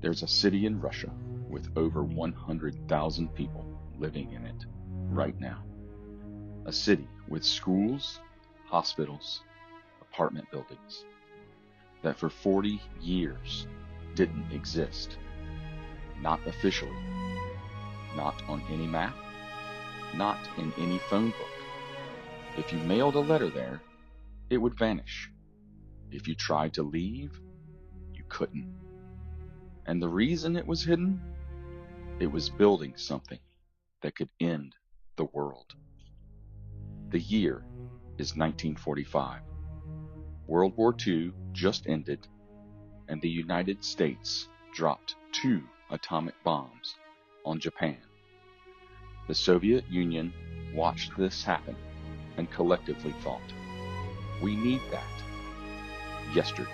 There's a city in Russia with over 100,000 people living in it right now. A city with schools, hospitals, apartment buildings that for 40 years didn't exist. Not officially, not on any map, not in any phone book. If you mailed a letter there, it would vanish. If you tried to leave, you couldn't. And the reason it was hidden? It was building something that could end the world. The year is 1945. World War II just ended, and the United States dropped 2 atomic bombs on Japan. The Soviet Union watched this happen and collectively thought, we need that yesterday.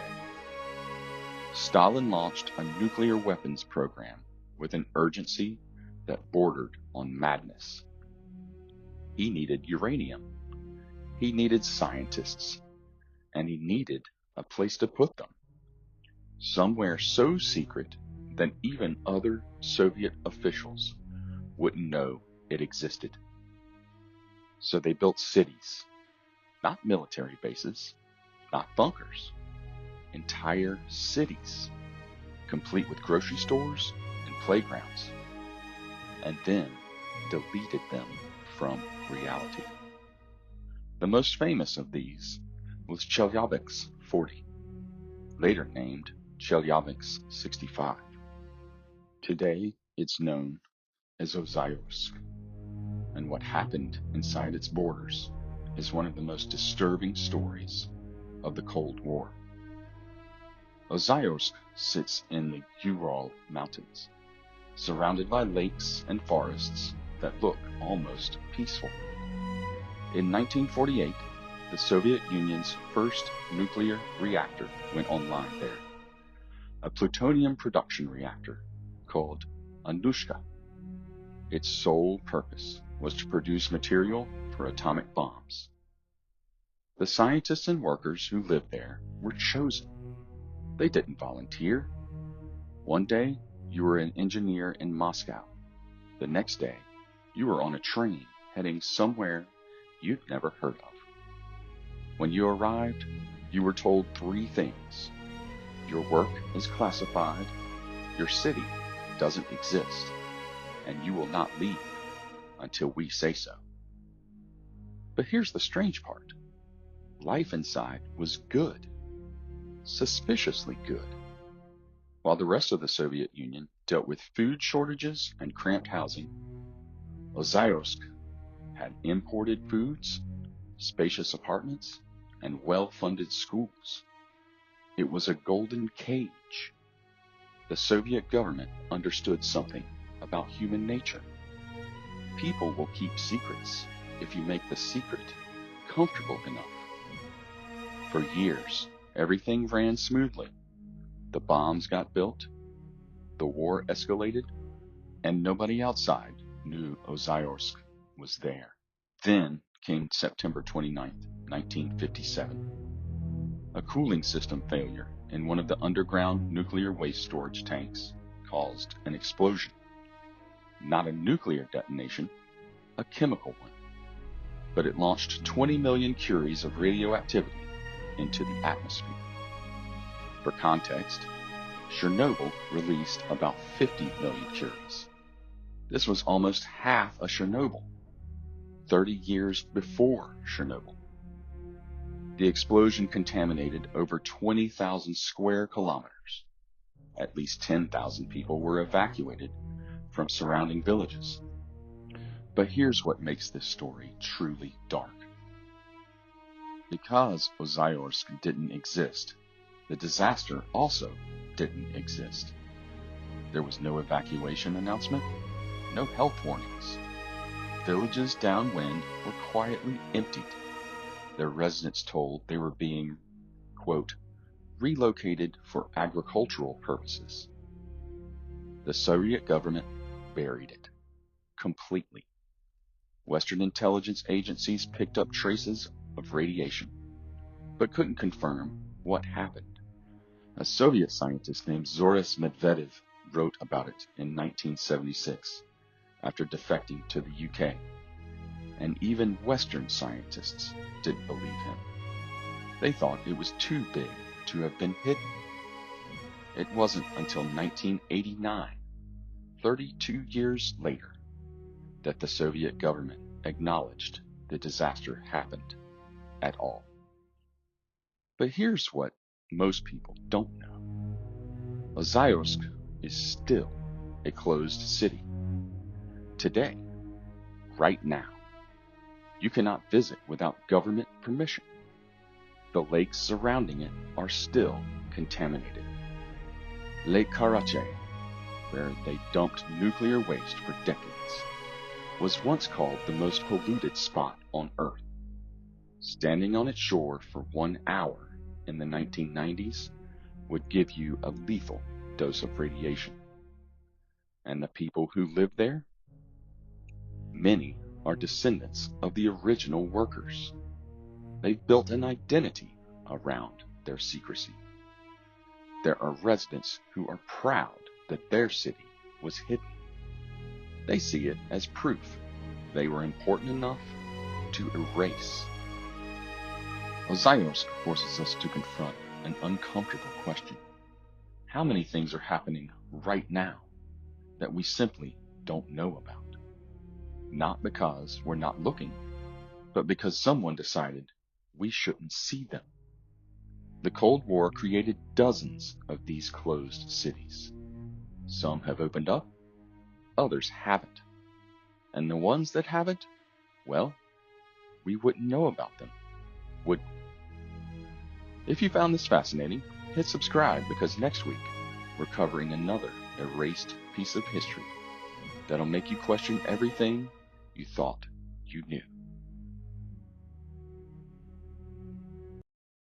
Stalin launched a nuclear weapons program with an urgency that bordered on madness. He needed uranium. He needed scientists. And he needed a place to put them. Somewhere so secret that even other Soviet officials wouldn't know it existed. So they built cities, not military bases, not bunkers, entire cities, complete with grocery stores and playgrounds, and then deleted them from reality. The most famous of these was Chelyabinsk 40, later named Chelyabinsk 65. Today it's known as Ozyorsk, and what happened inside its borders is one of the most disturbing stories of the Cold War. Ozyorsk sits in the Ural Mountains, surrounded by lakes and forests that look almost peaceful. In 1948, the Soviet Union's first nuclear reactor went online there, a plutonium production reactor called Anushka. Its sole purpose was to produce material for atomic bombs. The scientists and workers who lived there were chosen. They didn't volunteer. One day, you were an engineer in Moscow. The next day, you were on a train heading somewhere you'd never heard of. When you arrived, you were told 3 things. Your work is classified, your city doesn't exist, and you will not leave until we say so. But here's the strange part. Life inside was good, suspiciously good. While the rest of the Soviet Union dealt with food shortages and cramped housing, Ozyorsk had imported foods, spacious apartments, and well-funded schools. It was a golden cage. The Soviet government understood something about human nature. People will keep secrets if you make the secret comfortable enough. For years, everything ran smoothly. The bombs got built, the war escalated, and nobody outside knew Ozyorsk was there. Then came September 29th, 1957. A cooling system failure in one of the underground nuclear waste storage tanks caused an explosion. Not a nuclear detonation, a chemical one. But it launched 20 million curies of radioactivity into the atmosphere. For context, Chernobyl released about 50 million curies. This was almost half a Chernobyl, 30 years before Chernobyl. The explosion contaminated over 20,000 square kilometers. At least 10,000 people were evacuated from surrounding villages. But here's what makes this story truly dark. Because Ozyorsk didn't exist, the disaster also didn't exist. There was no evacuation announcement, no health warnings. Villages downwind were quietly emptied. Their residents told they were being, quote, relocated for agricultural purposes. The Soviet government buried it completely. Western intelligence agencies picked up traces of radiation, but couldn't confirm what happened. A Soviet scientist named Zoris Medvedev wrote about it in 1976 after defecting to the UK, and even Western scientists didn't believe him. They thought it was too big to have been hidden. It wasn't until 1989, 32 years later, that the Soviet government acknowledged the disaster happened at all. But here's what most people don't know. Ozyorsk is still a closed city. Today, right now, you cannot visit without government permission. The lakes surrounding it are still contaminated. Lake Karachay, where they dumped nuclear waste for decades, was once called the most polluted spot on Earth. Standing on its shore for 1 hour in the 1990s would give you a lethal dose of radiation. And the people who live there? Many are descendants of the original workers. They've built an identity around their secrecy. There are residents who are proud that their city was hidden. They see it as proof they were important enough to erase. Ozyorsk forces us to confront an uncomfortable question. How many things are happening right now that we simply don't know about? Not because we're not looking, but because someone decided we shouldn't see them. The Cold War created dozens of these closed cities. Some have opened up, others haven't. And the ones that haven't, well, we wouldn't know about them, would we? If you found this fascinating, hit subscribe, because next week we're covering another erased piece of history that'll make you question everything you thought you knew.